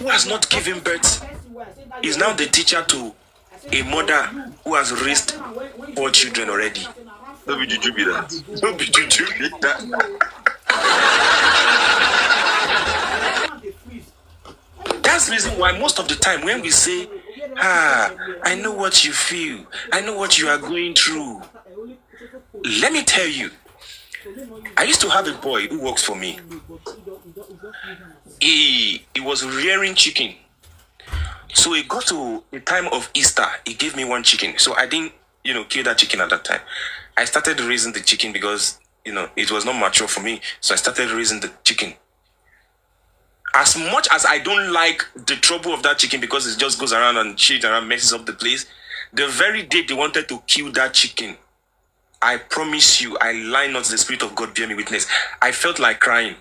who has not given birth is now the teacher to a mother who has raised 4 children already. Don't be juju be that. Don't be juju be that. That's the reason why most of the time when we say, I know what you feel, I know what you are going through. Let me tell you, I used to have a boy who works for me. He was rearing chicken. So it got to the time of Easter, he gave me 1 chicken. So I didn't, kill that chicken at that time. I started raising the chicken because, it was not mature for me. So I started raising the chicken. As much as I don't like the trouble of that chicken because it just goes around and shit around, messes up the place, the very day they wanted to kill that chicken, I promise you, I lie not, the Spirit of God bear me witness, I felt like crying.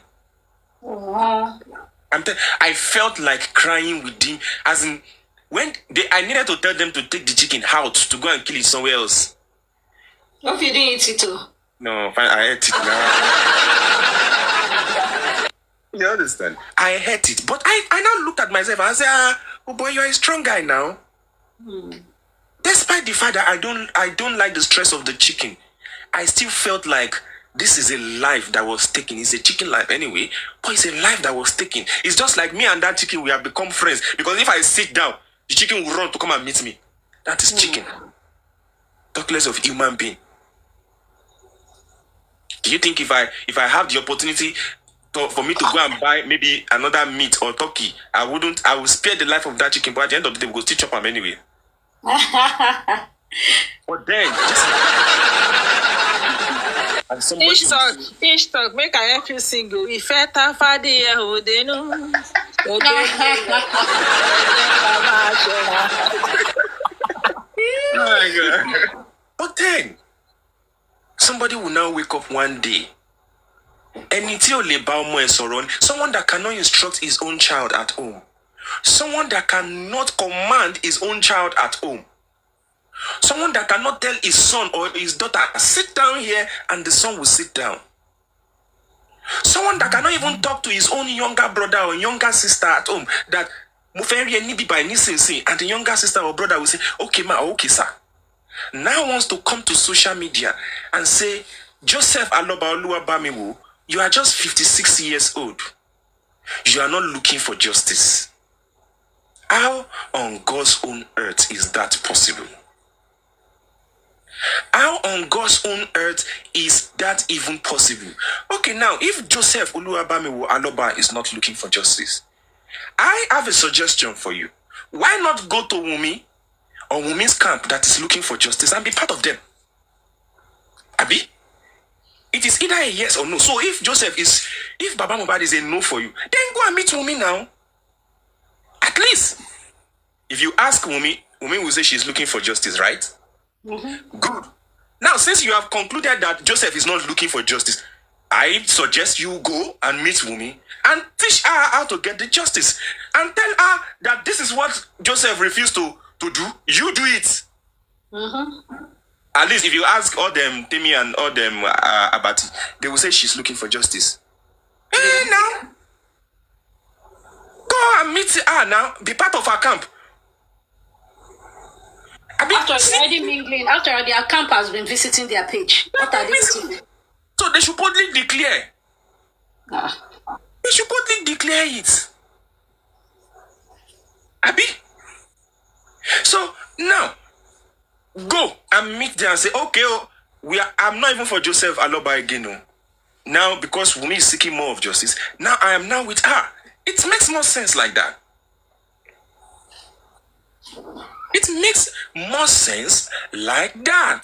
I felt like crying with him, as in, when I needed to tell them to take the chicken out to go and kill it somewhere else. What if you didn't eat it too? No, fine, I ate it now. You understand? I ate it, but I now looked at myself and I said, oh boy, you're a strong guy now. Despite the fact that I don't like the stress of the chicken, I still felt like this is a life that was taken. It's a chicken life anyway, but it's a life that was taken. It's just like me and that chicken, we have become friends. Because if I sit down, the chicken will run to come and meet me. That is chicken. Talk less of human being. Do you think if I have the opportunity for me to go and buy maybe another meat or turkey, I will spare the life of that chicken, but at the end of the day, we will still chop them anyway. But then, Each talk, make I help you single. If I tafadi Odenu. Oh my God. But then, somebody will now wake up one day. Someone that cannot instruct his own child at home. Someone that cannot command his own child at home. Someone that cannot tell his son or his daughter, sit down here, and the son will sit down. Someone that cannot even talk to his own younger brother or younger sister at home, that and the younger sister or brother will say, okay ma, okay sir. Now wants to come to social media and say, Joseph Aloba Oluwabamiwo, you are just 56 years old. You are not looking for justice. How on God's own earth is that possible? How on God's own earth is that even possible? Okay, now, if Joseph Oluwabamiwo Aloba is not looking for justice, I have a suggestion for you. Why not go to Wunmi or Wunmi's camp that is looking for justice and be part of them? Abi? It is either a yes or no. So if Papa Mohbad is a no for you, then go and meet Wunmi now. At least, if you ask Wunmi, Wunmi will say she's looking for justice, right? Good. Now, since you have concluded that Joseph is not looking for justice, I suggest you go and meet Wunmi and teach her how to get the justice. And tell her that this is what Joseph refused to do. You do it. At least if you ask all them, Temi and all them Abati, they will say she's looking for justice. Hey, now. Go and meet her now. Be part of her camp. After already mingling, after their camp has been visiting their page, what are they doing? So they should boldly declare. They should boldly declare it. Abi? So now, go and meet them and say, okay, I'm not even for Joseph Aloba again. No. Now, because Wunmi is seeking more of justice, now I am now with her. It makes more sense like that. It makes more sense like that.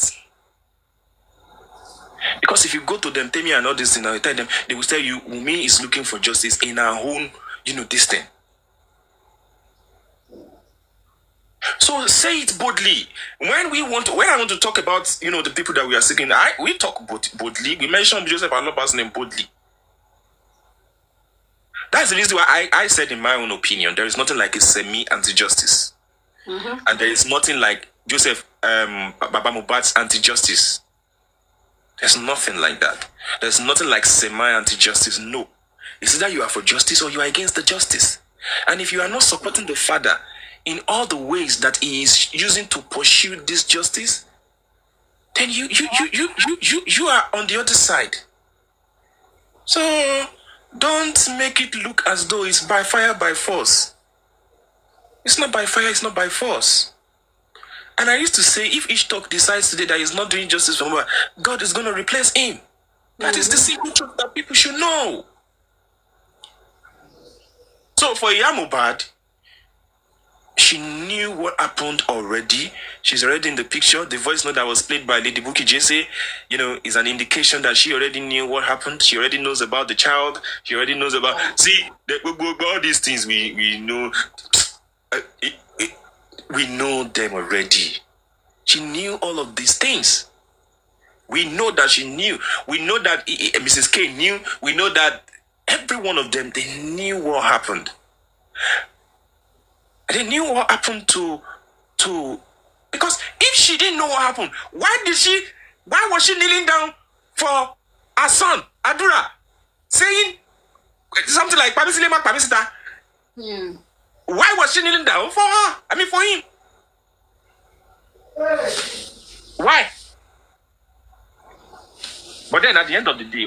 Because if you go to them, Temi and all this thing, and you tell them, they will tell you, Wunmi is looking for justice in her own, this thing. So say it boldly. When I want to talk about, the people that we are seeking, we talk boldly. We mention Joseph Aloba's name boldly. That's the reason why I said, in my own opinion, there is nothing like a semi-anti-justice. And there is nothing like Joseph Papa Mohbad's anti-justice. There's nothing like that. There's nothing like semi-anti-justice. No. It's either you are for justice or you are against the justice. And if you are not supporting the father in all the ways that he is using to pursue this justice, then you are on the other side. So don't make it look as though it's by fire, by force. It's not by fire, it's not by force. And I used to say, if each talk decides today that he's not doing justice for Mohbad, God is going to replace him. That is the simple truth that people should know. So for Iya Mohbad, she knew what happened already. She's already in the picture. The voice note that was played by Lady Bukky Jesse, is an indication that she already knew what happened. She already knows about the child. She already knows about... See, all these things we know... we know them already. She knew all of these things. We know that she knew. We know that Mrs. K knew. We know that every one of them, they knew what happened. They knew what happened to because if she didn't know what happened, why was she kneeling down for her son, Adura, saying something like Pamisita, Pamisita? Why was she kneeling down for her? I mean for him. Why? But then at the end of the day,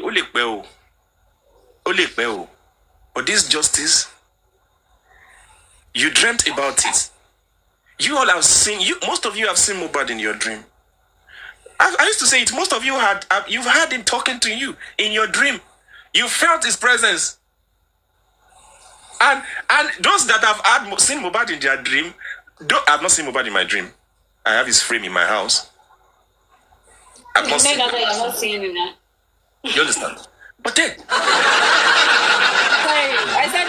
but this justice, you dreamt about it. You all have seen, most of you have seen Mohbad in your dream. I used to say it, most of you you've had him talking to you in your dream. You felt his presence. And those that have seen Mohbad in their dream, I've not seen Mohbad in my dream. I have his frame in my house. I've not seen him. You're not seeing him now. You understand? But then... Sorry, I said,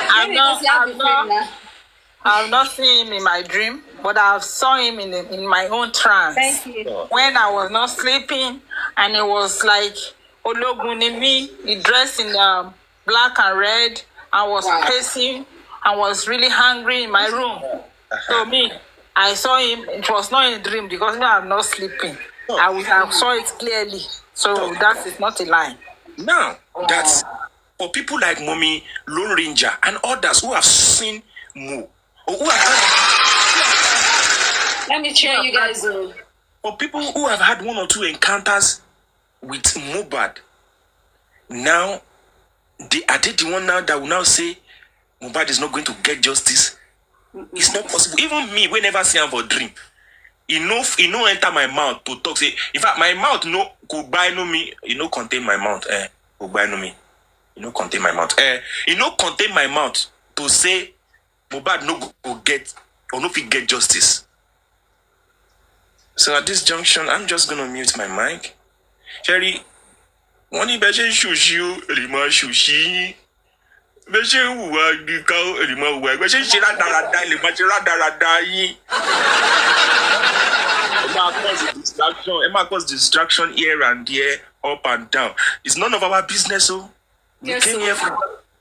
I've not seen him in my dream, but I've saw him in my own trance. Thank you. When I was not sleeping, and it was like Ologunimi, he dressed in black and red, and was pacing, and was really hungry in my room. So I saw him. It was not a dream because me, I'm not sleeping. I saw it clearly. So that is not a lie. Now, that's for people like Mommy, Lone Ranger, and others who have seen Mo. Let me cheer you guys. For people who have had one or two encounters with Mohbad, now, are they the one now that will now say Mohbad is not going to get justice? It's not possible. Even me, we never see him for dream. He no enter my mouth to talk. Say, in fact, my mouth no go buy no me. He no contain my mouth. Go buy no me. He no contain my mouth. He no contain my mouth to say Mohbad no go get or no fit get justice. So at this junction, I'm just gonna mute my mic. Cherry, one in Beshe Shushu, Rima Shushi. Beshe Wua, the cow, Rima Wua, Beshe Shira Darada, Limachira Darada. It might cause distraction here and there, up and down. It's none of our business, so we came here for,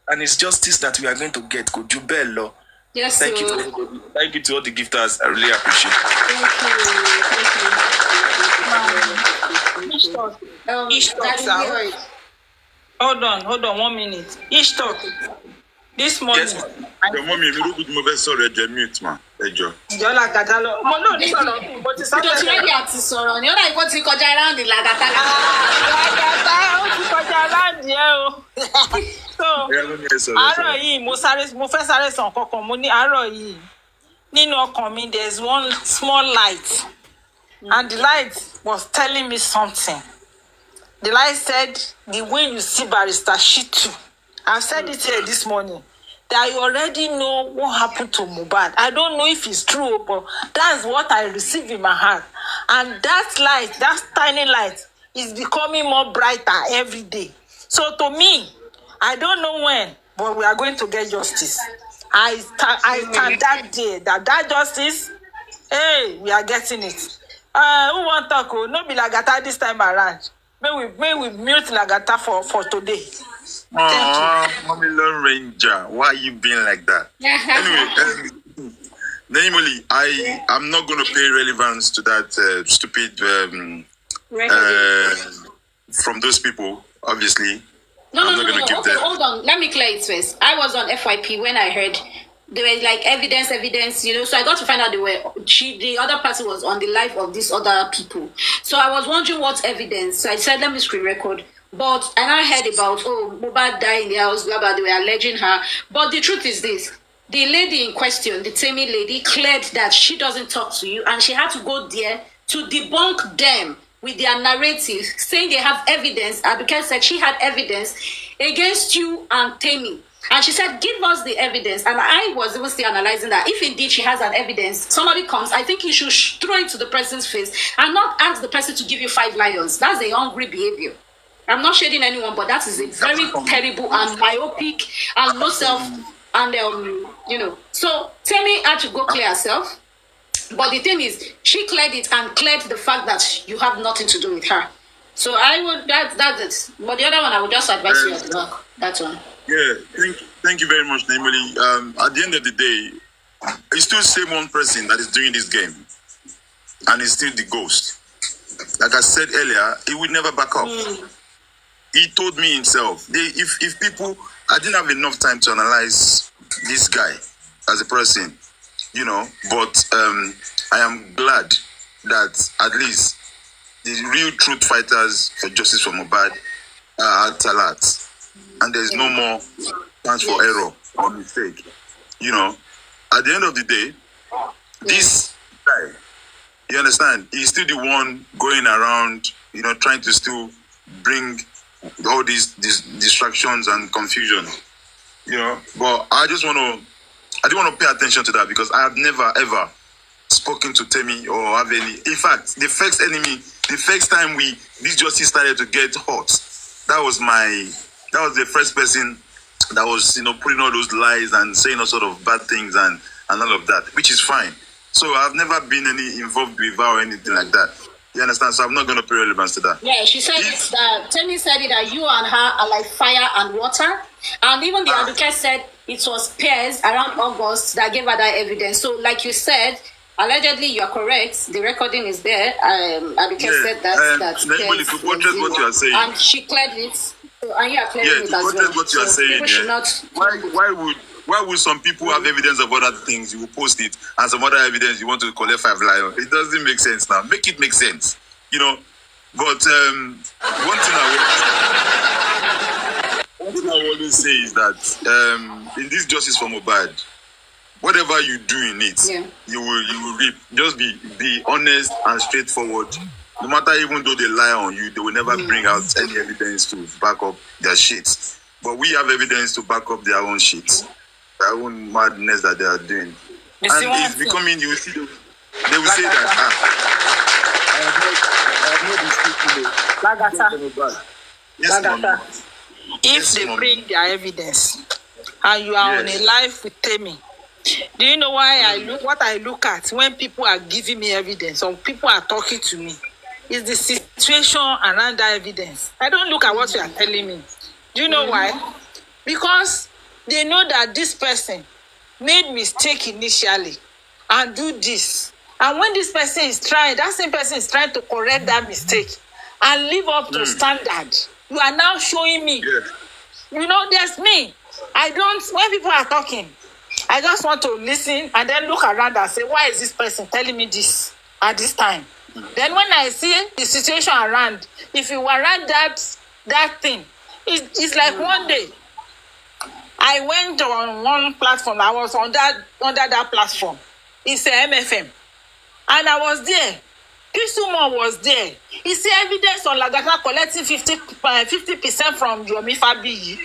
and it's justice that we are going to get. Could you bello? Yes, thank you to everybody. Thank you to all the gifters. I really appreciate it. Each talk, hold on 1 minute. Each talk. This morning. Yes, your mommy, if you look at my sorry, I mute, man. Ejo. Yola Gatalo. No, this one. But it's not ready at Soro. You're like what you call around the Lagatala. So, àárọ̀ yìí mo fẹ́ sáré sàn kankan mo ní àárọ̀ yìí nínú ọkàn mi there's one small light and the light was telling me something. The light said the way you see Barrister Shitu, I've said it here this morning, that you already know what happened to Mohbad. I don't know if it's true, but that's what I received in my heart. And that light, that tiny light, is becoming more brighter every day. So to me, I don't know when, but we are going to get justice. I stand that day, that justice, hey, we are getting it. Who want to talk? No be Lagata this time around. May we mute Lagata for today. Mommy Lone Ranger, why are you being like that? Anyway, namely, I'm not going to pay relevance to that stupid from those people, obviously. No, hold on. Let me clear it first. I was on FYP when I heard There were like evidence, you know. So I got to find out the other party was on the life of these other people. So I was wondering what evidence. So I said, let me screen record. But and I heard about, Mohbad died in the house, blah blah. They were alleging her. But the truth is this: the lady in question, the Temi lady, cleared that she doesn't talk to you, and she had to go there to debunk them with their narrative, saying they have evidence. Abigail said she had evidence against you and Temi. And she said, give us the evidence. And I was even still analyzing that. If indeed she has an evidence, somebody comes, I think you should throw it to the person's face and not ask the person to give you 5 lions. That's a hungry behavior. I'm not shading anyone, but that is a very terrible and myopic and no self. And, you know. So Temi had to go clear herself. But the thing is, she cleared it and cleared the fact that you have nothing to do with her. So I would, that's it. But the other one, I would just advise you at the back. That one. Yeah, thank you very much, Naimoli. At the end of the day, it's still the same one person that is doing this game. And it's still the ghost. Like I said earlier, he would never back up. He told me himself, if people, I didn't have enough time to analyze this guy as a person, you know, but I am glad that at least the real truth fighters for justice for Mohbad are at alert. And there's no more chance for error or mistake. You know, at the end of the day, this guy, you understand, he's still the one going around, you know, trying to still bring all these distractions and confusion. You know, but I do want to pay attention to that because I have never ever spoken to Temi or have any. In fact, the first time this justice started to get hot, that was the first person that was, you know, putting all those lies and saying all sort of bad things and all of that, which is fine. So I've never been involved with her or anything like that. You understand? So I'm not going to pay relevance to that. Yeah, she said Temi said that you and her are like fire and water. And even the advocate said it was peers around August that gave her that evidence. So like you said, allegedly you are correct. The recording is there. Advocate said that. If you buttress what you are saying. And she cleared it. And you are clearing it as well. What you are saying, why would some people have evidence of other things, you will post it, and some other evidence you want to collect 5 lions? It doesn't make sense now. Make it make sense, you know. But one thing I always say is that in this justice for Mohbad, whatever you do in it, you will reap. Just be honest and straightforward. No matter, even though they lie on you, they will never bring out any evidence to back up their shit. But we have evidence to back up their own shit, their own madness that they are doing. And it's becoming, you will see, they will say that, I have not Yes, if they bring their evidence and you are on a live with Temi, do you know why what I look at when people are giving me evidence or people are talking to me? Is the situation around that evidence. I don't look at what you are telling me. Do you know why? Because they know that this person made mistake initially and do this. And when this person is trying, that same person is trying to correct that mistake and live up to standard. You are now showing me. You know, there's me. When people are talking, I just want to listen and then look around and say, why is this person telling me this at this time? Then when I see the situation around, if you warrant that thing, it's like one day I went on one platform. I was under that platform. It's a MFM, and I was there. Prèssūrè was there. He see evidence on Lagata collecting 50% from Yomi Fabiyi.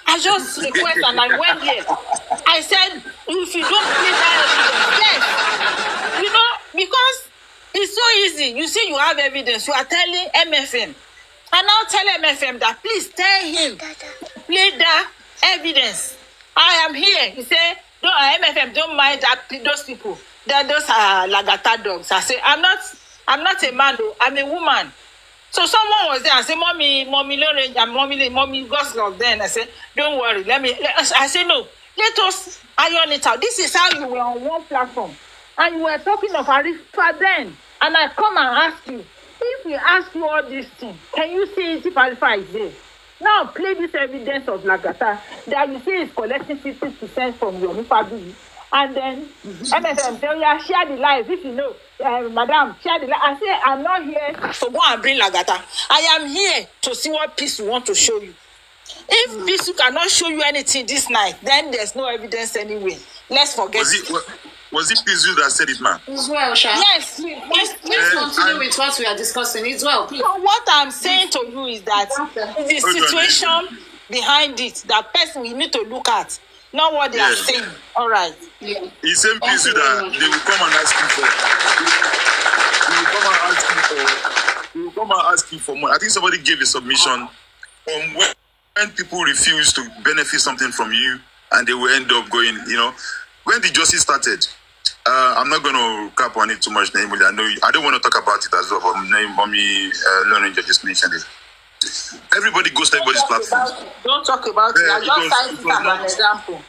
I just request and I went there. I said, if you don't please that evidence, yes, you know, because it's so easy. You see, you have evidence. You are telling MFM. And now tell MFM that please tell him, play that evidence. I am here. He said, MFM, don't mind that those people. Those are Lagata dogs. I say, I'm not a man though. I'm a woman. So someone was there and said, Mommy, Mommy, God's love. Then I said, don't worry. I said, no, let us iron it out. This is how you were on one platform. And you were talking of Arifa then. And I come and ask you, if we ask you all these things, can you see if Arifa is there? Now play this evidence of Lagata that you see is collecting 50% from Yomi Fabiyi. And then MSM say, yeah, share the lives if you know. Madam, share the lives. I say, I'm not here to go and bring Lagata. I am here to see what peace you want to show you. If peace cannot show you anything this night, then there's no evidence anyway. Let's forget it. Was it Pizu that said it, man? As well, Sha. Yes, Let's continue with what we are discussing as well, please. So what I'm saying to you is that the situation behind it, that person we need to look at, not what they are saying. All right. Yeah. It's same Pizu that they will come and ask you for. They will come and ask you for money. I think somebody gave a submission on when people refuse to benefit something from you, and they will end up going, when the justice started. I'm not going to cap on it too much, namely. I don't want to talk about it as well, but Mommy Learning just mentioned it. Everybody goes to everybody's platform. Don't talk about it. I just cited it as an example.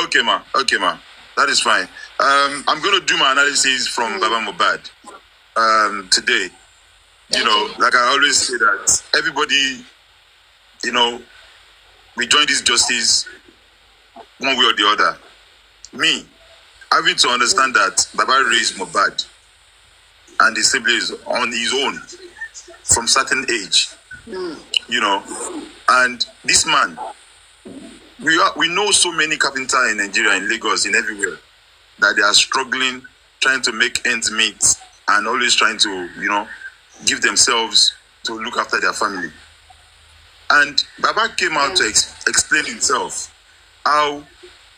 Okay, ma. That is fine. I'm going to do my analysis from Papa Mohbad today. Like I always say that everybody, we join this justice one way or the other. Me, having to understand that Baba raised Mohbad and his siblings on his own from certain age, and this man, we know so many carpenters in Nigeria, in Lagos, in everywhere, that they are struggling, trying to make ends meet, and always trying to, give themselves to look after their family. And Baba came out to explain himself, how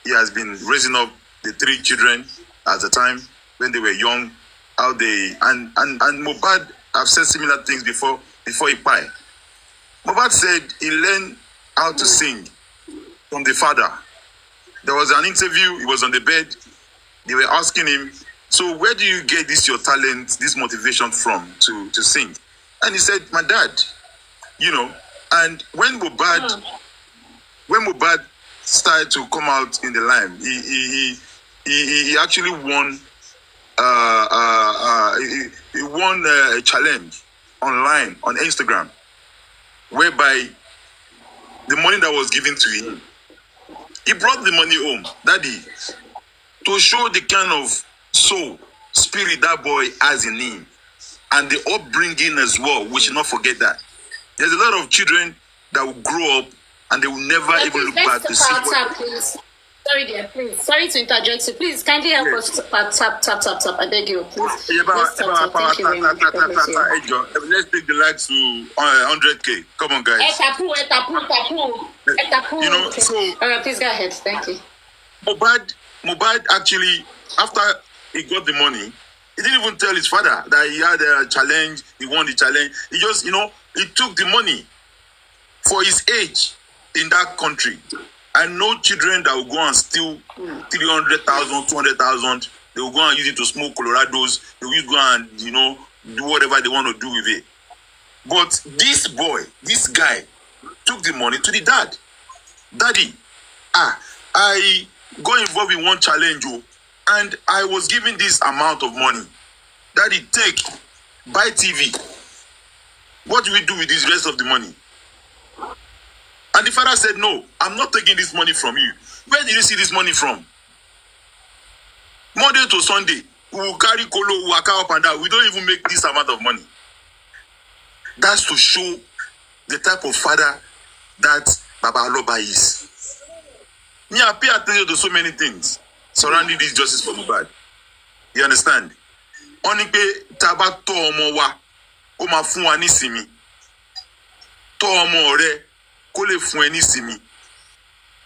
he has been raising up the 3 children at the time when they were young, how they and Mohbad have said similar things before he died. Mohbad said he learned how to sing from the father. There was an interview, he was on the bed, they were asking him, so where do you get this your talent, this motivation from to sing? And he said, my dad, and when Mohbad started to come out in the line, he actually won he won a challenge online on Instagram, whereby the money that was given to him, he brought the money home, Daddy, to show the kind of soul, spirit that boy has in him, and the upbringing as well. We should not forget that. There's a lot of children that will grow up and they will never even look back to see what... Please. Sorry, dear, please. Sorry to interject you. Please, kindly help us tap. I beg you, please. Let's take the likes to 100K. Come on, guys. So... All right, please go ahead. Thank you. Mohbad actually, after he got the money, he didn't even tell his father that he had a challenge, he won the challenge. He just, he took the money for his age in that country. I know children that will go and steal 300,000, 200,000. They will go and use it to smoke Colorados. They will go and, do whatever they want to do with it. But this boy, this guy, took the money to the dad. Daddy, I got involved in one challenge, and I was given this amount of money. Daddy, take, buy TV. What do we do with this rest of the money? And the father said, no, I'm not taking this money from you. Where did you see this money from? Monday to Sunday, we will carry Kolo, waka up and down. We don't even make this amount of money. That's to show the type of father that Baba Aloba is. Me, I pay attention to so many things surrounding this justice for Mohbad. You understand? Only pay taba to omo wa, o ma fun wa ni simi. To omo re, ko le fun e ni simi.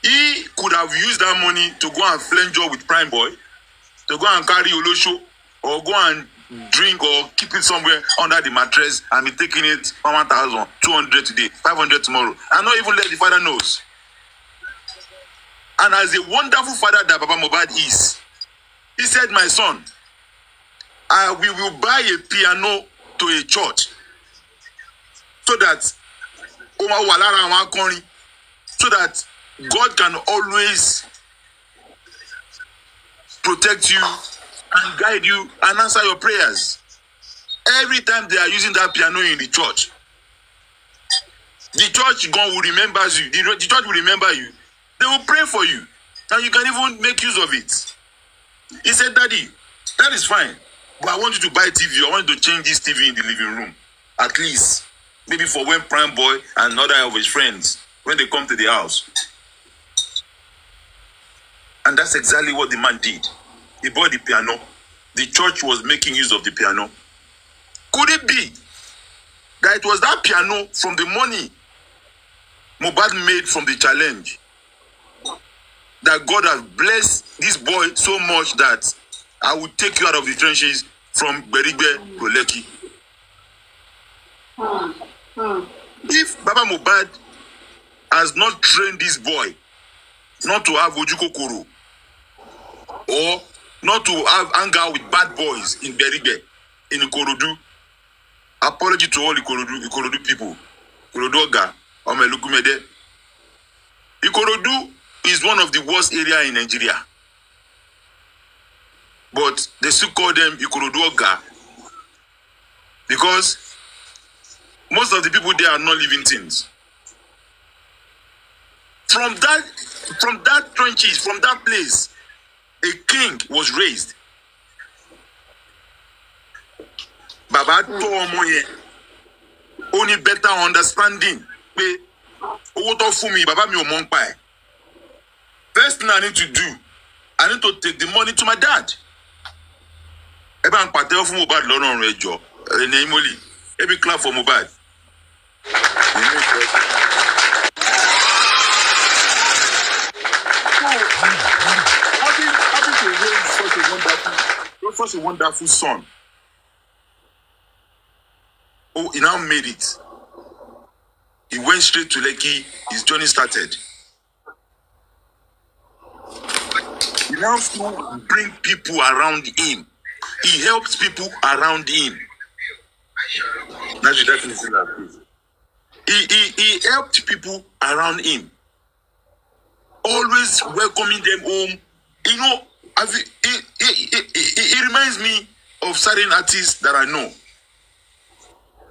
He could have used that money to go and flange with Prime Boy, to go and carry Olosho, or go and drink or keep it somewhere under the mattress and be taking it 1,000, 200 today, 500 tomorrow, and not even let the father knows. And as a wonderful father that Papa Mohbad is, he said, my son, we will buy a piano to a church so that God can always protect you and guide you and answer your prayers. Every time they are using that piano in the church, the church God will remember you. The church will remember you. They will pray for you. And you can even make use of it. He said, Daddy, that is fine. But I want you to buy TV. I want you to change this TV in the living room. At least. Maybe for when Prime Boy and other of his friends, when they come to the house. And that's exactly what the man did. He bought the piano. The church was making use of the piano. Could it be that it was that piano from the money Mohbad made from the challenge that God has blessed this boy so much that I will take you out of the trenches from Berigbe to Lekki? If Papa Mohbad has not trained this boy not to have ojukokoro or not to have anger with bad boys in Berigbe, in Ikorodu, apology to all Ikorodu people, Ikorodu Oga, Omelukumede. Ikorodu is one of the worst areas in Nigeria. But they still call them Ikorodu Oga because most of the people there are not living things. From that trenches, from that place, a king was raised. Baba to omo yen only better understanding pé owó tó fún mi baba mi ò mọ̀ npa ẹ̀. First thing I need to do, I need to take the money to my dad. Ẹ bá ń pàtẹ́wọ́ fún Mohbad lọ́nà ọ̀run ẹjọ́ ẹni Imoli. Ẹ bí clap for Mohbad. Having to raise such a wonderful son. Oh, he now made it. He went straight to Lekki. His journey started. He now bring people around him. He helps people around him. That's definitely that. He helped people around him. Always welcoming them home. You know, it reminds me of certain artists that I know.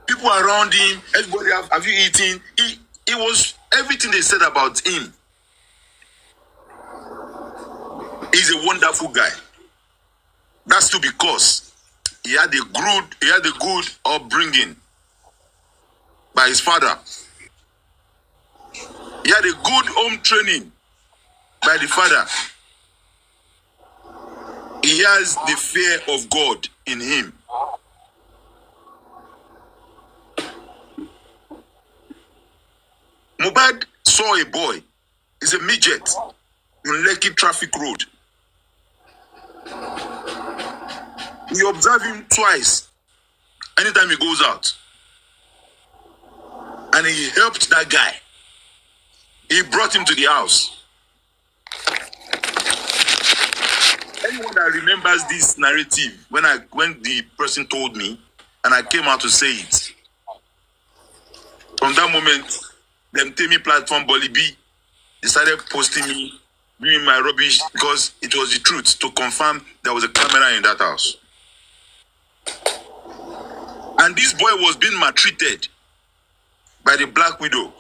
People around him, everybody have you eaten? It was everything they said about him. He's a wonderful guy. That's too because he had a good upbringing by his father. He had a good home training by the father. He has the fear of God in him. Mohbad saw a boy. He's a midget on Lekki Traffic Road. We observe him twice anytime he goes out. And he helped that guy. He brought him to the house. Anyone that remembers this narrative, when the person told me, and I came out to say it, from that moment, them Temi platform Bolly B decided posting me, doing my rubbish because it was the truth to confirm there was a camera in that house. And this boy was being maltreated by the Black Widow.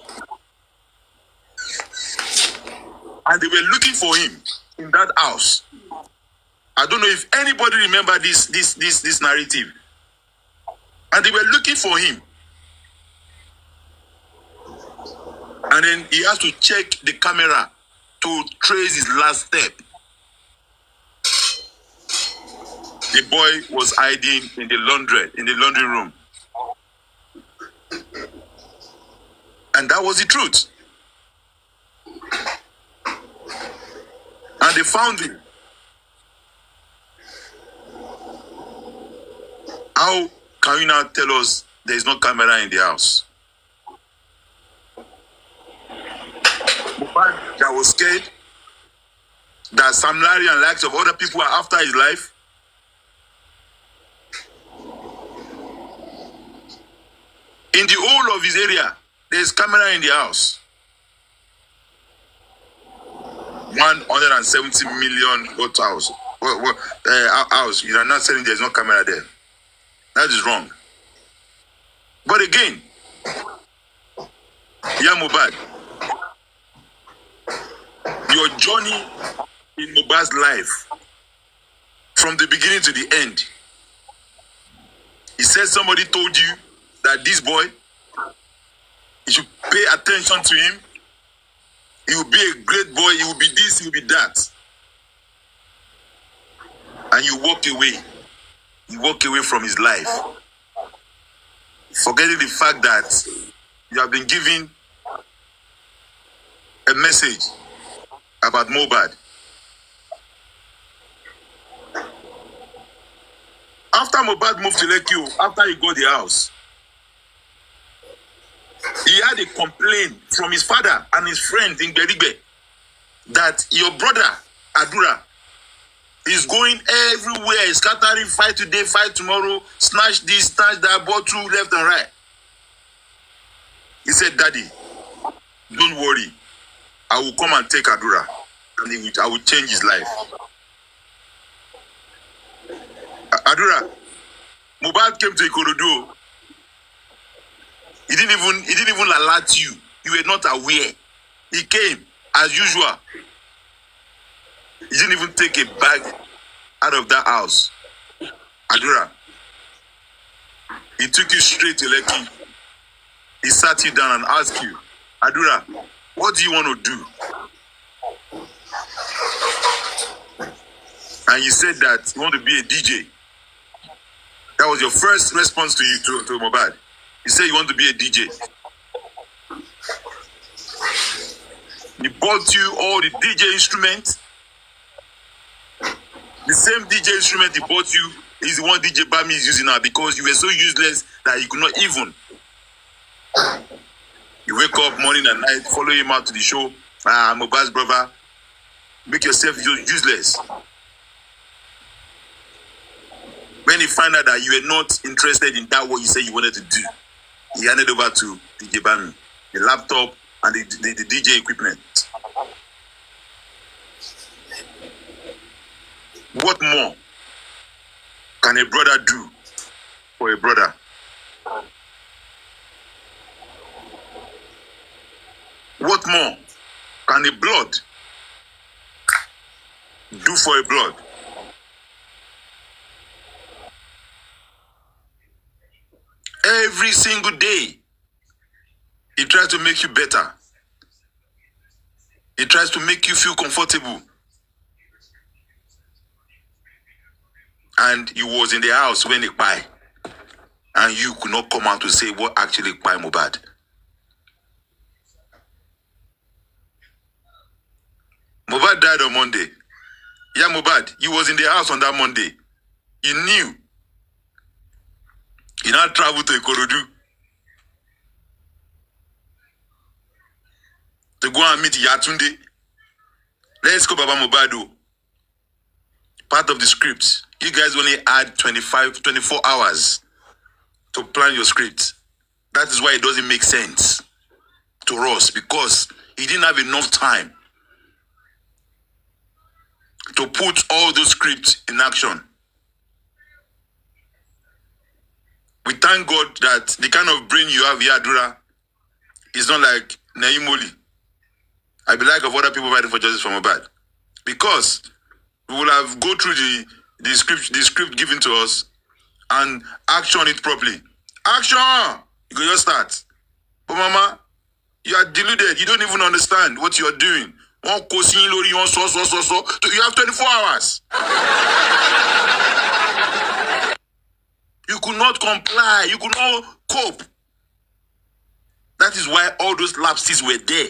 And they were looking for him in that house. I don't know if anybody remember this narrative. And they were looking for him. And then he has to check the camera to trace his last step. The boy was hiding in the laundry room. And that was the truth. And they found him. How can you now tell us there is no camera in the house? That was scared that Sam Larry and likes of other people are after his life. In the whole of his area, there's camera in the house. 170 million house. House. You are not saying there's no camera there. That is wrong. But again, Iya Mohbad, your journey in Mohbad's life from the beginning to the end. He said somebody told you that this boy, you should pay attention to him. He will be a great boy. He will be this, he will be that. And you walk away. You walk away from his life. Forgetting the fact that you have been given a message about Mohbad. After Mohbad moved to Lekki, after he got the house, he had a complaint from his father and his friend in Berigbe that your brother, Adura, is going everywhere, scattering, fight today, fight tomorrow, snatch this, snatch that, bottle left and right. He said, Daddy, don't worry. I will come and take Adura, and I will change his life. Adura, Mohbad came to Ikorodu. He didn't even alert you. You were not aware. He came as usual. He didn't even take a bag out of that house. Adura, he took you straight to Lekki. He sat you down and asked you, Adura, what do you want to do? And you said that you want to be a DJ. That was your first response to you, to Mohbad. You said you want to be a DJ. He bought you all the DJ instruments. The same DJ instrument he bought you is the one DJ Bami is using now, because you were so useless that you could not even. You wake up morning and night, follow him out to the show. Mohbad's brother. Make yourself useless. When he found out that you were not interested in that, what you said you wanted to do, he handed over to DJ Bami the laptop and the DJ equipment. What more can a brother do for a brother? What more can a blood do for a blood? Every single day, he tries to make you better. He tries to make you feel comfortable. And he was in the house when he died. And you could not come out to say what actually died Mohbad. Mohbad died on Monday. Yeah, Mohbad, he was in the house on that Monday. He knew. He now traveled to Ikorodu to go and meet Yatunde. Let's go, Papa Mohbad. Part of the script. You guys only had 24 hours to plan your script. That is why it doesn't make sense to us, because he didn't have enough time to put all those scripts in action. We thank God that the kind of brain you have here, Adura, is not like Naimoli. I be like of other people fighting for justice for Mohbad. Because we will have go through the script given to us and action it properly. Action! You can just start. But Mama, you are deluded. You don't even understand what you are doing. You have 24 hours. You could not comply. You could not cope. That is why all those lapses were there.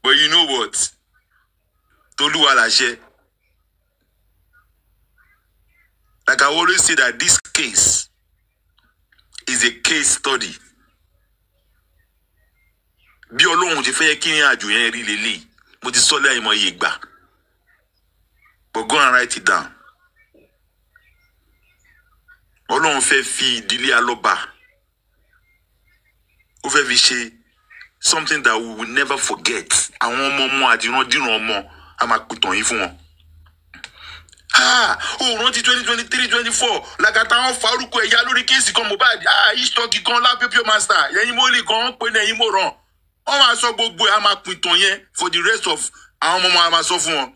But you know what? Tolu Alashe. Like I always say, that this case is a case study. Bí Ọlọ́run ti fẹ́ kí n àjò yẹn rí lélẹ̀, mo ti sọ lẹ́yìn mọ́ iye ìgbà. But go and write it down. Ọlọ́run fẹ́ fi ìdílé Alọ́ba. Ó fẹ́ fi ṣe something that we will never forget. Àwọn ọmọ àdìrandíran ọmọ a máa pìtàn yín fún wọn. Rántí 2023-24 làkàtà wọn farúkọ ẹ̀yà lórí kéèsì kan Mohbad. Ìṣtọ́kì kan lápẹ́pẹ́ master. Yẹ̀yìn mọ́lì kan pé ní ẹ̀yìn mọ́ràn. Wọ́n máa sọ gbogbo ẹ̀ a máa pìtàn yẹn for the rest of àwọn ọmọ a máa sọ fún wọn.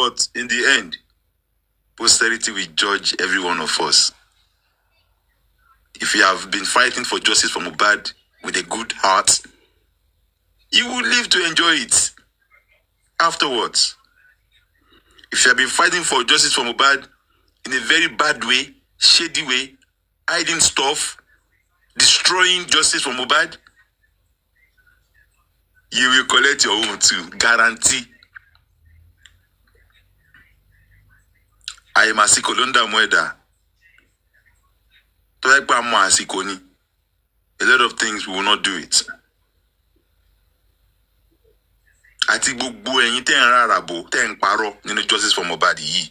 But in the end, posterity will judge every one of us. If you have been fighting for justice for Mohbad with a good heart, you will live to enjoy it afterwards. If you have been fighting for justice for Mohbad in a very bad way, shady way, hiding stuff, destroying justice for Mohbad, you will collect your own too. Guarantee. I am a Sikolunda Mweda. A lot of things we will not do it. I think justice for Mohbad.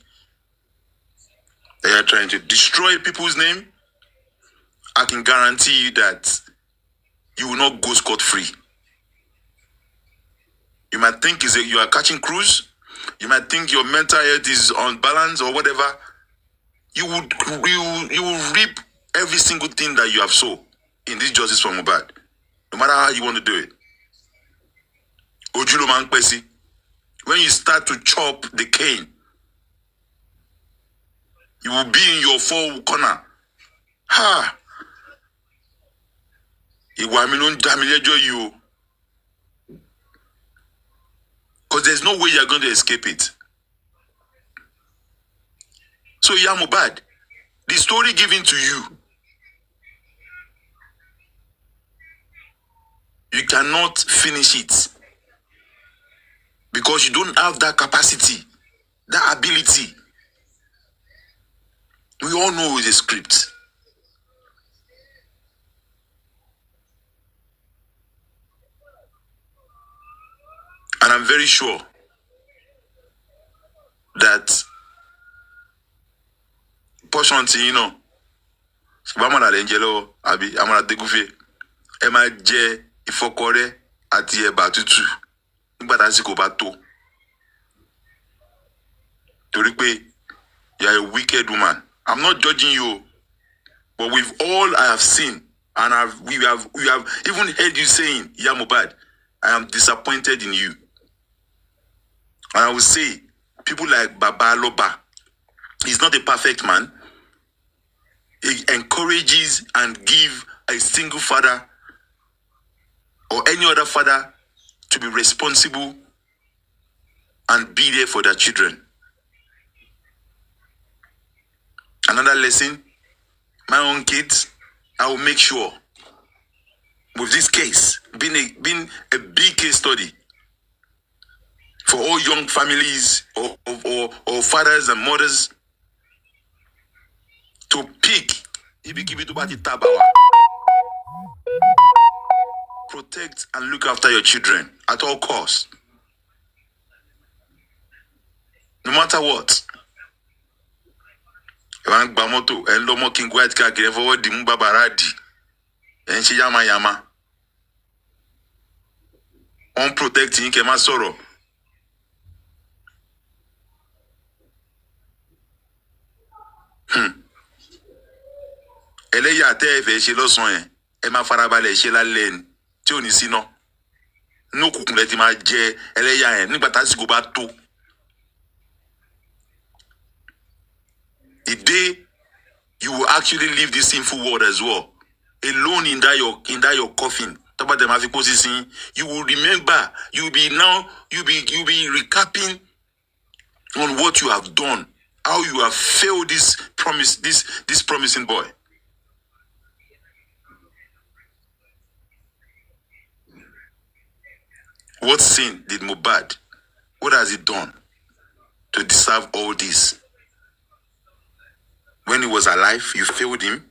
They are trying to destroy people's name. I can guarantee you that you will not go scot-free. You might think you are catching cruise. You might think your mental health is on balance or whatever. You will reap every single thing that you have sown in this justice for Mohbad, no matter how you want to do it. Ojulo man pesi. When you start to chop the cane, you will be in your four corner. Ha! You. Because there's no way you're going to escape it. So, Iya Mohbad, the story given to you, you cannot finish it. Because you don't have that capacity, that ability. We all know it's a script. And I'm very sure that portion, you know, Amala Angelo, Abi, Amala Degufe, Emma J, Ifokore, Atie Batutu, Badaziko Bato. Toripe, you are a wicked woman. I'm not judging you, but with all I have seen, and we have even heard you saying, Iya Mohbad, I am disappointed in you. And I will say, people like Baba Loba, he's not a perfect man. He encourages and gives a single father or any other father to be responsible and be there for their children. Another lesson, my own kids, I will make sure with this case being a big case study for all young families or fathers and mothers to pick, protect and look after your children at all costs. No matter what. Unprotecting Kema Soro. Eleya te fe se lo son yen. E ma farabale se la len. Ti oni si no. No kukun le ti ma je eleya yen nígbà tasiko ba to. The day you will actually leave this sinful world as well, alone in that your coffin. You will remember. You'll be recapping on what you have done, how you have failed this promising boy. What sin did Mohbad? What has he done to deserve all this? When he was alive, you failed him.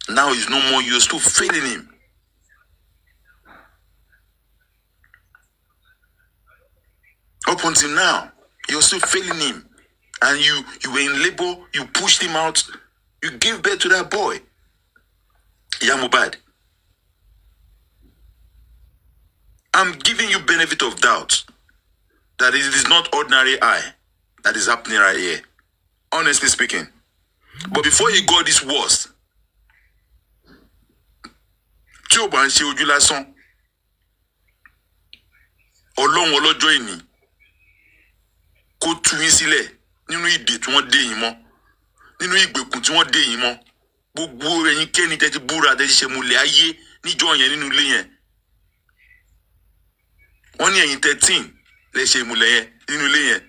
Now he's no more, you're still failing him. Up until now, you're still failing him. And you were in labor, you pushed him out, you gave birth to that boy. Iya Mohbad. I'm giving you benefit of doubt that it is not ordinary eye that is happening right here. Honestly speaking. But before he got this worst, tí ó bá ń ṣe ojú lásán, Ọlọ́run ọlọ́jọ́ ìní, kó tú yín sílẹ̀ nínú ìdè tí wọ́n dé yín mọ́, nínú ìgbèkùn tí wọ́n dé yín mọ́. Gbogbo ẹ̀yin kẹ́ni tẹ́ ti búra tẹ́ ti ṣe múlẹ̀ ayé níjọ́ yẹn nínú ilé yẹn. Wọ́n ní ẹ̀yin 13 lẹ ṣe múlẹ̀ yẹn nínú ilé yẹn.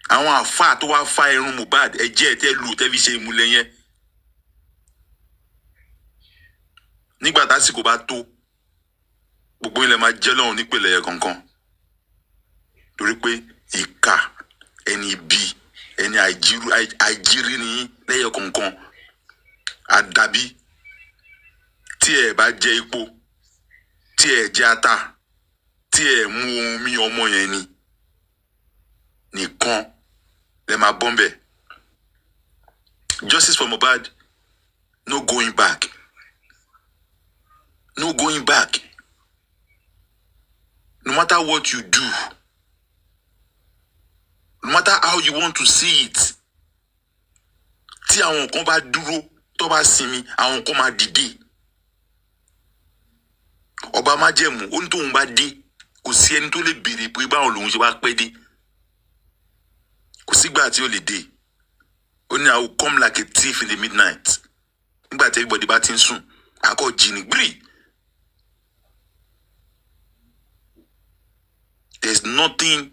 Àwọn àfáà tó wá fa irun Mohbad ẹ̀jẹ̀ tẹ́ lù tẹ́ fi ṣe múlẹ̀ yẹn. Nígbà tásìkò bá tó, gbogbo ilẹ̀ máa jẹ́ lọ́hùn nípele yẹn kankan. Torí pé ìkà, ẹni ibi, ẹni àjírí ni lẹ́yẹ kankan. Àdàbí tí ẹ bá jẹ epo, tí ẹ jẹ ata, tí ẹ mú omi ọmọ yẹn ni nìkan lẹ máa bọ́m̀bẹ̀. Justice for Mohbad, no going back. No going back. No matter what you do, no matter how you want to see it, tí àwọn kan bá dúró tó bá sinmi, àwọn kan máa dìde. Ọba májẹ̀mú ó ní tóun bá dé, kò sí ẹni tó lè béèrè pé báwọn lòun ṣe wá pẹ́ dé. Kò sígbà tí ó lè dé. Ó ní I will come like a thief in the midnight. Nígbà tí everybody bá ti ń sùn, akọ jìnnì gbìrì. There's nothing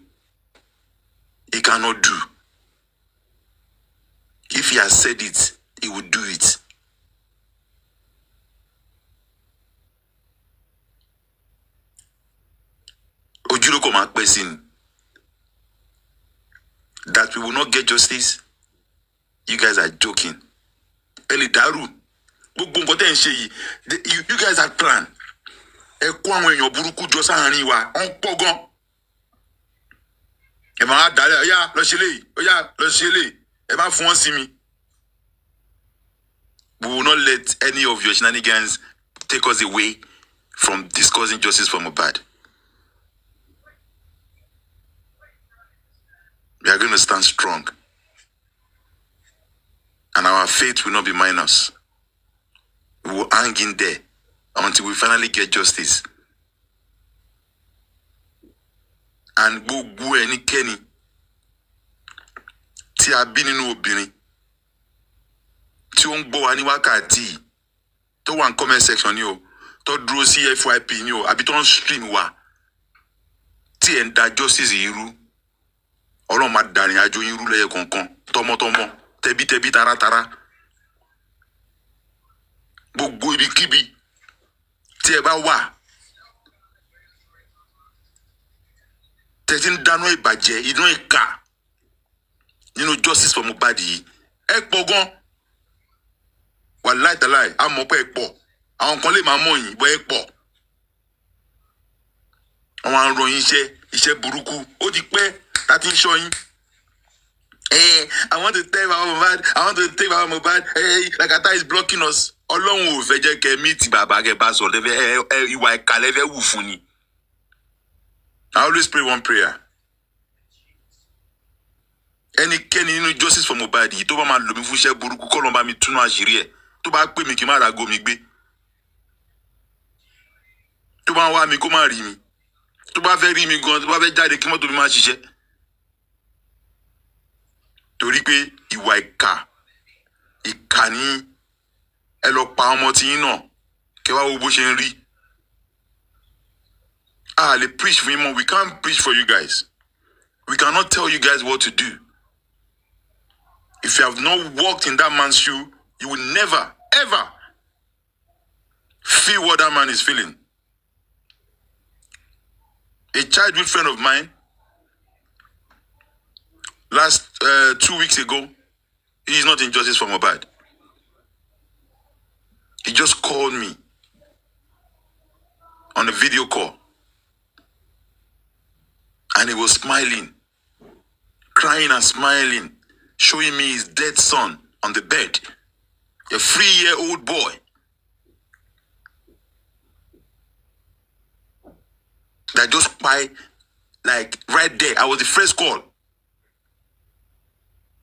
he cannot do. If he has said it, he will do it. Ojúlókò máa pẹ́ sí ni. That we will not get justice, you guys are joking. Eli Daru, gbogbo nǹkan tẹ́ ń ṣe yìí, you guys had planned. Ẹ kó àwọn èèyàn burúkú jọ sáàárín wa, ọ̀n pọ̀ gan. Ẹ máa dálẹ̀, ọ̀yá lọ ṣe léyìí, ọ̀yá lọ ṣe léyìí, ẹ máa fún wọn sí mi. We will not let any of your shenanigans take us away from discussing justice for Mohbad. We are going to stand strong. And our faith will not be minus. We will hang in there until we finally get justice. And gbogbo ẹnikẹ́ni tí a bí nínú obìnrin tí ó ń gbọ́ wa ní wákàtí tó wà ní comment section ni o, tó dúró sí FYP ni o, àbí tó ń stream wa tí ẹ̀ ń da justice yìí rú. Ọlọ́run máa dàrin àjò yín rú lẹ́yẹ kọ̀ọ̀kan, tọmọtọmọ, tẹbítẹbí, taratara. Gbogbo ibikíbi tí ẹ bá wà, tẹ́tí ń dáná ìbàjẹ́, iná ìkà nínú justice for Mohbad yìí. Ẹ pọ̀ gan. Wàláì tàláì, a mọ̀ pé ẹ pọ̀. Àwọn kan lè máa mọ̀ yín, bọ́ ẹ pọ̀. Àwọn àrùn iṣẹ́ burúkú. Ó di pé láti ń ṣọ́ yín. I want to tell Papa Mohbad, I want to tell Papa Mohbad, Lakata is blocking us. Ọlọ́run ò fẹ́ jẹ́ kẹ́ meet bàbá kẹ́ bá sọ̀rọ̀ lẹ́fẹ̀ẹ́ ìwà ìkà lẹ́fẹ̀ẹ́ wù fún ni. I always pray one prayer. Ẹnikẹ́ni nínú justice for Mohbad yìí tó bá máa lò mí fún iṣẹ́ burúkú kọ́ ló bá mi túnú àṣírí ẹ̀. Tó bá pè mí kí n má ra go mi gbé. Tó bá wá mi kó má rí mi. Tó bá fẹ́ rí mi gan, tó bá fẹ́ jáde kí mọ́tò mi má ṣiṣẹ́. Torí pé ìwà ìkà ní ẹ lọ pa ọmọ tí yín náà kẹ́ wá wo bó ṣe ń rí. They preach for him. We can't preach for you guys. We cannot tell you guys what to do. If you have not walked in that man's shoe, you will never, ever feel what that man is feeling. A childhood friend of mine, last 2 weeks ago, he is not in justice for Mohbad. He just called me on a video call. And he was smiling, crying and smiling, showing me his dead son on the bed. A 3-year-old boy. That just by, like, right there. I was the first call.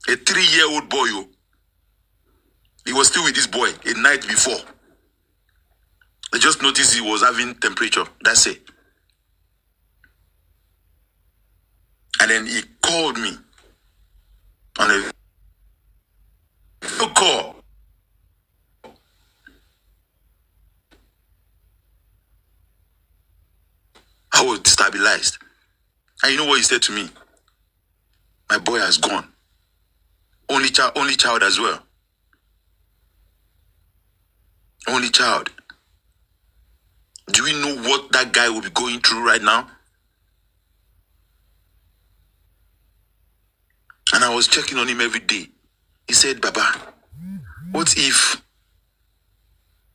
A 3-year-old boy, yo. He was still with this boy a night before. I just noticed he was having temperature. That's it. And then he called me on a call. I was destabilized. And you know what he said to me? My boy has gone. Only child as well. Only child. Do we know what that guy will be going through right now? And I was checking on him every day. He said, Baba, what if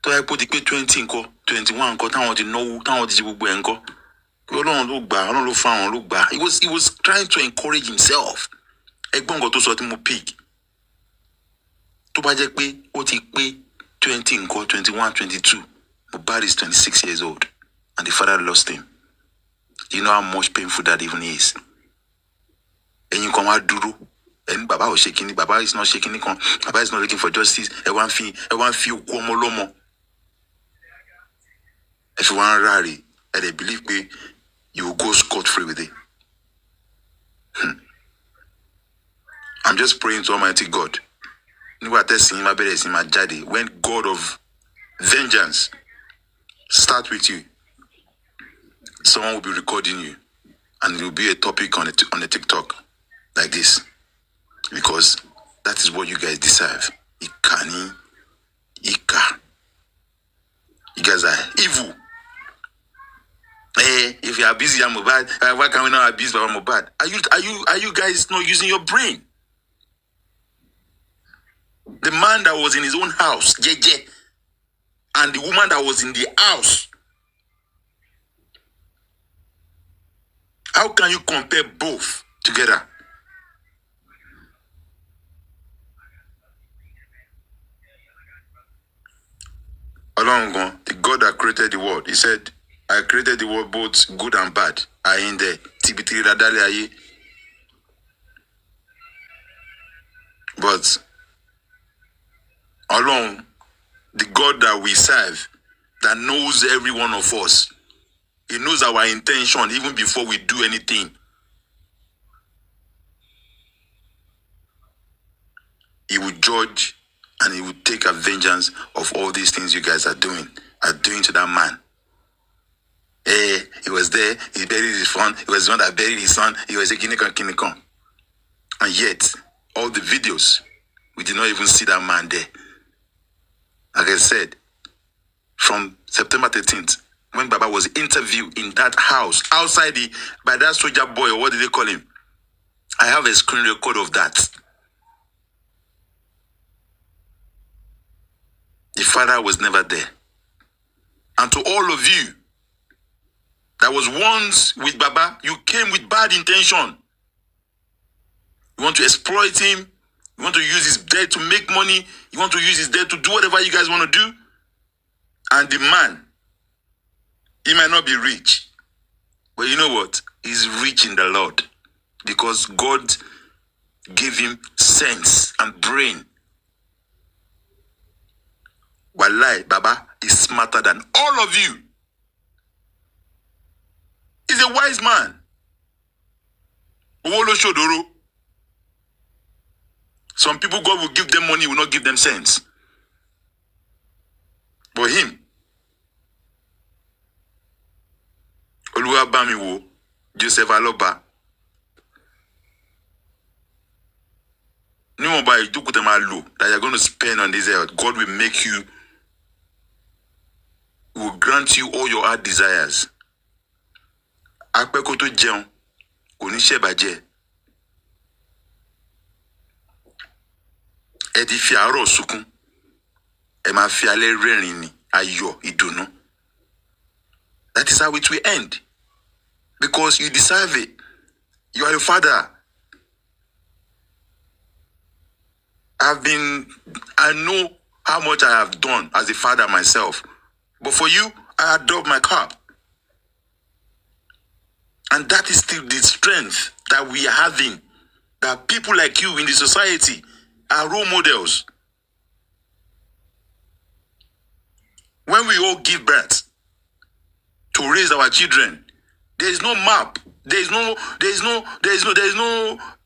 I put the 20 21 he was trying to encourage himself. Egbon to sort him pig. To ba je pe o ti pe 20 21 22. Mohbad is 26 years old and the father lost him. You know how much painful that even is. And you come out duro and Baba was shaking. Baba is not shaking. Baba is not looking for justice. Everyone feel kuomolomo. If you want rally, and they believe me, you will go scot-free with it. I'm just praying to Almighty God. When God of vengeance start with you, someone will be recording you, and it will be a topic on the TikTok like this, because that is what you guys deserve. Ikani, Ika. You guys are evil. Hey, if you are busy, Iya Mohbad, why can we not abuse Papa Mohbad? Are you guys not using your brain? The man that was in his own house, JJ, and the woman that was in the house. How can you compare both together? Along the God that created the world, he said, I created the world both good and bad. I in there. But along the God that we serve, that knows every one of us, he knows our intention even before we do anything. He will judge and he will take a vengeance of all these things you guys are doing to that man. He was there, he buried his son, he was the one that buried his son, he was a kinikon. And yet, all the videos, we did not even see that man there. Like I said, from September 13th, when Baba was interviewed in that house, outside by that soldier boy, or what did they call him? I have a screen record of that. The father was never there. And to all of you that was once with Baba, you came with bad intention. You want to exploit him. You want to use his death to make money. You want to use his death to do whatever you guys want to do. And the man, he might not be rich. But you know what? He's rich in the Lord. Because God gave him sense and brain. Wallahi, Baba is smarter than all of you. He's a wise man. Some people, God will give them money, will not give them sense. But him, Oluwabamiwo, Joseph Aloba, no by that you're going to spend on this earth, God will make you, will grant you all your heart desires. Akpekoto jeun, kò ní ṣèbàjẹ́. Ẹ ti fi àárọ̀ sunkún, ẹ máa fi alẹ́ rẹ́rìn ní ayọ̀ ìdùnnú. That is how it will end. Because you deserve it. You are a father. I know how much I have done as a father myself. But for you, I adopt my cup. And that is still the strength that we are having. That people like you in the society are role models. When we all give birth to raise our children, there is no map There is no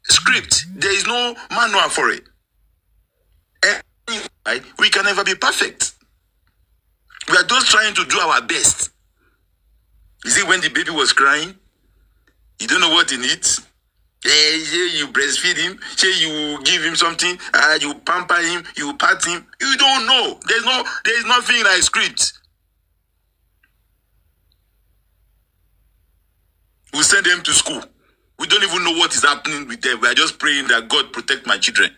script. There is no manual for it. Right? We can never be perfect. We are just trying to do our best. You see, when the baby was crying, you don't know what he needs. You breastfeed him, you give him something, you pamper him, you pat him. You don't know. There is nothing like script. We send them to school. We don't even know what is happening with them. We are just praying that God protect my children.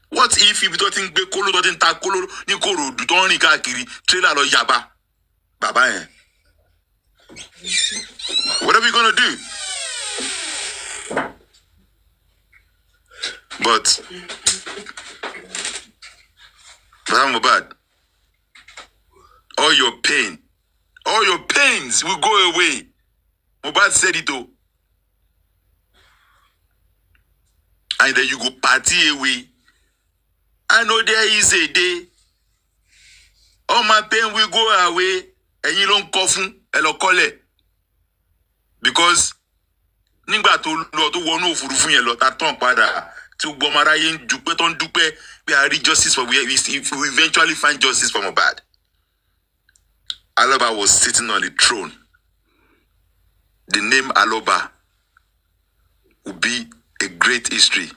What if you don't be kolo doesn't ta kolo ni koro du don rin kakiri trailer lo yaba baba eh? What are we gonna do? But Papa Mohbad, all your pains will go away. Mohbad said it all. And then you go party away. I know there is a day. All my pain will go away. And you don't cough it. Because nígbà tó lọ tó wọnú òfurufú yẹn lọ ta tán padà tí gbọmọ aráyé ń dúpẹ́ tó ń dúpẹ́ pé a rí justice for we eventually find justice for Mohbad. Aloba was sitting on the throne. The name Aloba will be a great history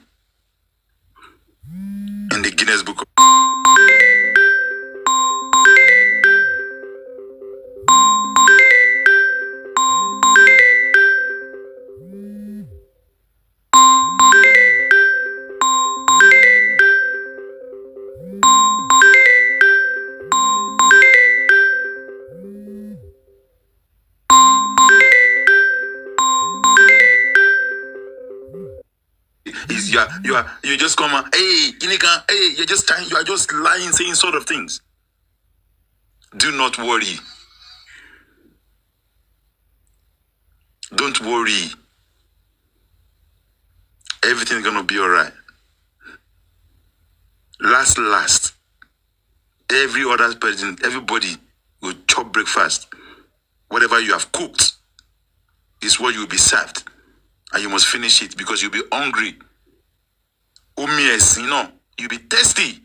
in the Guinness Book of you just come and hey, you're just lying, saying sort of things. Do not worry. Don't worry. Everything's gonna be alright. Last. Every other person, everybody will chop breakfast. Whatever you have cooked is what you will be served. And you must finish it because you'll be hungry. You'll be thirsty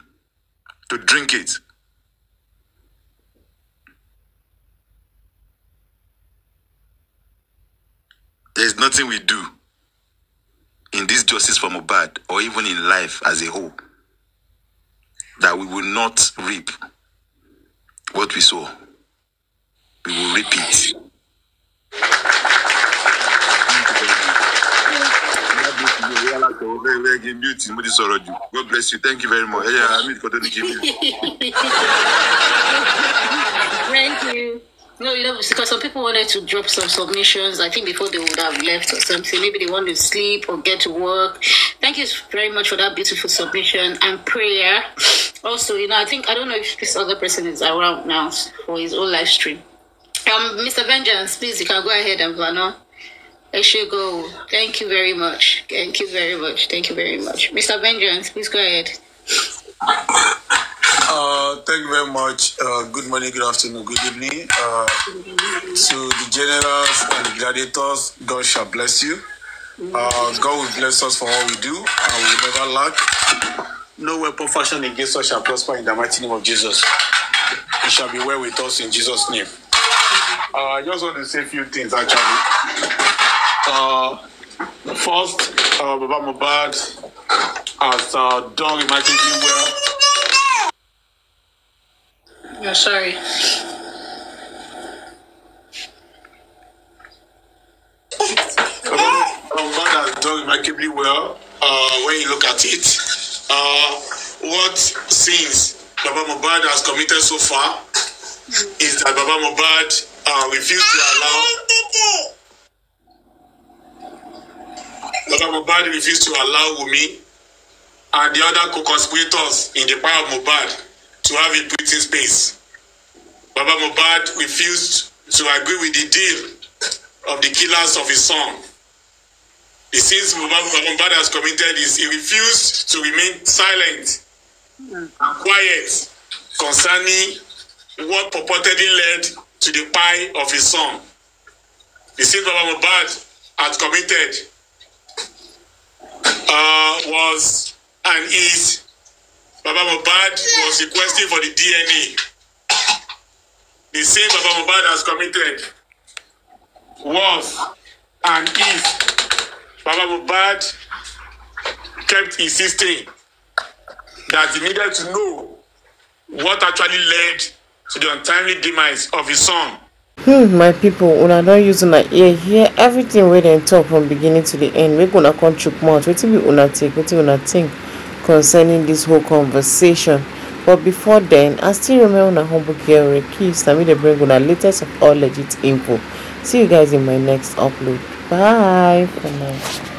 to drink it. There's nothing we do in this justice for Mohbad or even in life as a whole that we will not reap what we sow. We will reap it. God bless you. Thank you very much. Thank you. No, because some people wanted to drop some submissions, I think before they would have left or something. Maybe they want to sleep or get to work. Thank you very much for that beautiful submission and prayer. Also, I don't know if this other person is around now for his own live stream. Mr. Vengeance, please, you can go ahead and Vano. Go. Thank you very much. Thank you very much. Mr. Vengeance, please go ahead. Thank you very much. Good morning, good afternoon, good evening. To the generals and the gladiators, God shall bless you. God will bless us for all we do, and we will never lack. No weapon fashioned against us shall prosper in the mighty name of Jesus. It shall be well with us in Jesus' name. I just want to say a few things actually. First, Papa Mohbad has done remarkably well. Yeah, sorry. Mohbad has done remarkably well when you look at it. What sins Papa Mohbad has committed so far is that Papa Mohbad refused to allow Wunmi and the other co-conspirators in the power of Mohbad to have a breathing space. Papa Mohbad refused to agree with the deal of the killers of his son. The sins Papa Mohbad has committed is he refused to remain silent and quiet concerning what purportedly led to the pie of his son. the sin Papa Mohbad had committed was and is Papa Mohbad was requesting for the DNA. The sin Papa Mohbad has committed was and is Papa Mohbad kept insisting that he needed to know what actually led to the untimely demise of his son. My people, una don't use una ear hear everything where they talk from beginning to the end. We're gonna come chook mouth. What will una take? What will una think concerning this whole conversation? But before then, I still remember una humble girl Keys. I mean, they bring una latest of all legit info. See you guys in my next upload. Bye for now.